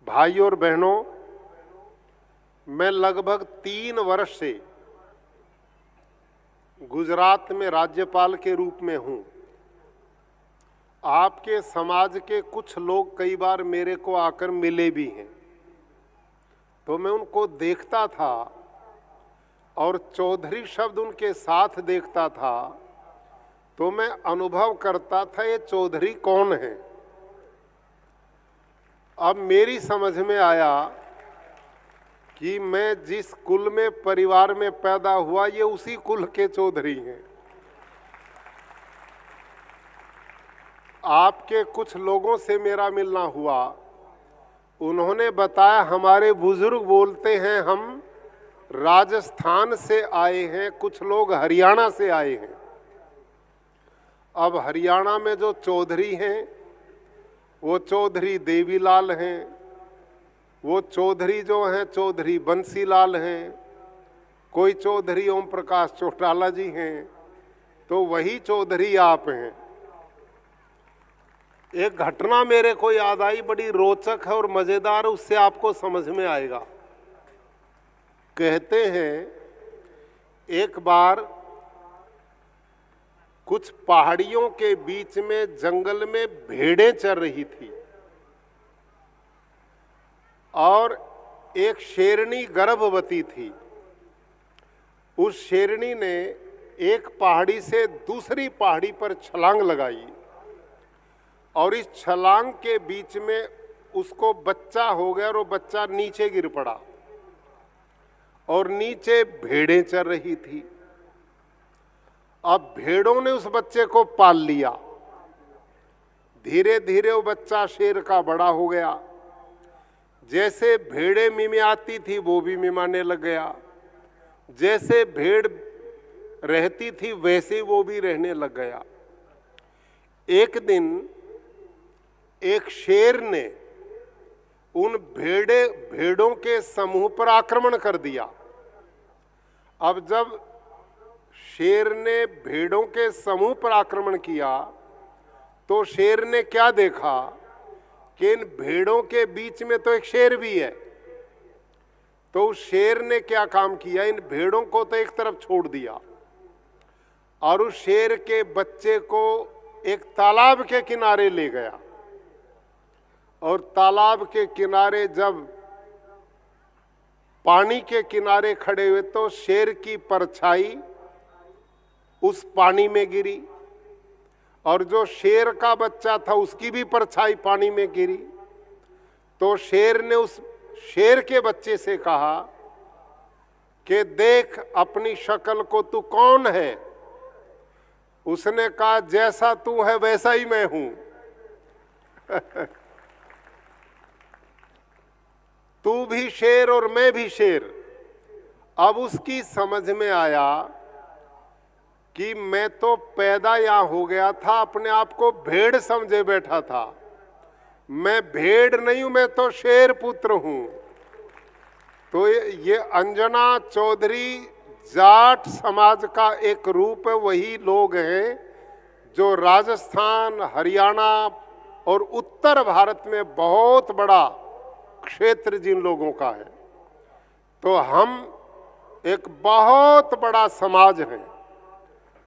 भाई और बहनों, मैं लगभग 3 वर्ष से गुजरात में राज्यपाल के रूप में हूँ। आपके समाज के कुछ लोग कई बार मेरे को आकर मिले भी हैं, तो मैं उनको देखता था और चौधरी शब्द उनके साथ देखता था, तो मैं अनुभव करता था ये चौधरी कौन है। अब मेरी समझ में आया कि मैं जिस कुल में परिवार में पैदा हुआ ये उसी कुल के चौधरी हैं। आपके कुछ लोगों से मेरा मिलना हुआ, उन्होंने बताया हमारे बुजुर्ग बोलते हैं हम राजस्थान से आए हैं, कुछ लोग हरियाणा से आए हैं। अब हरियाणा में जो चौधरी हैं वो चौधरी देवीलाल हैं, वो चौधरी जो हैं चौधरी बंसीलाल हैं, कोई चौधरी ओम प्रकाश चौटाला जी हैं, तो वही चौधरी आप हैं। एक घटना मेरे को याद आई, बड़ी रोचक है और मजेदार, उससे आपको समझ में आएगा। कहते हैं एक बार कुछ पहाड़ियों के बीच में जंगल में भेड़ें चर रही थी और एक शेरनी गर्भवती थी। उस शेरनी ने एक पहाड़ी से दूसरी पहाड़ी पर छलांग लगाई और इस छलांग के बीच में उसको बच्चा हो गया और वो बच्चा नीचे गिर पड़ा और नीचे भेड़ें चर रही थी। अब भेड़ों ने उस बच्चे को पाल लिया। धीरे धीरे वो बच्चा शेर का बड़ा हो गया। जैसे भेड़ें मिमियाती थी वो भी मिमाने लग गया, जैसे भेड़ रहती थी वैसे वो भी रहने लग गया। एक दिन एक शेर ने उन भेड़ों के समूह पर आक्रमण कर दिया। अब जब शेर ने भेड़ों के समूह पर आक्रमण किया तो शेर ने क्या देखा कि इन भेड़ों के बीच में तो एक शेर भी है। तो उस शेर ने क्या काम किया, इन भेड़ों को तो एक तरफ छोड़ दिया और उस शेर के बच्चे को एक तालाब के किनारे ले गया और तालाब के किनारे जब पानी के किनारे खड़े हुए तो शेर की परछाई उस पानी में गिरी और जो शेर का बच्चा था उसकी भी परछाई पानी में गिरी। तो शेर ने उस शेर के बच्चे से कहा कि देख अपनी शक्ल को, तू कौन है। उसने कहा जैसा तू है वैसा ही मैं हूं। तू भी शेर और मैं भी शेर। अब उसकी समझ में आया कि मैं तो पैदा यहां हो गया था, अपने आप को भेड़ समझे बैठा था। मैं भेड़ नहीं हूं, मैं तो शेर पुत्र हूं। तो ये अंजना चौधरी जाट समाज का एक रूप है। वही लोग हैं जो राजस्थान, हरियाणा और उत्तर भारत में बहुत बड़ा क्षेत्र जिन लोगों का है। तो हम एक बहुत बड़ा समाज है।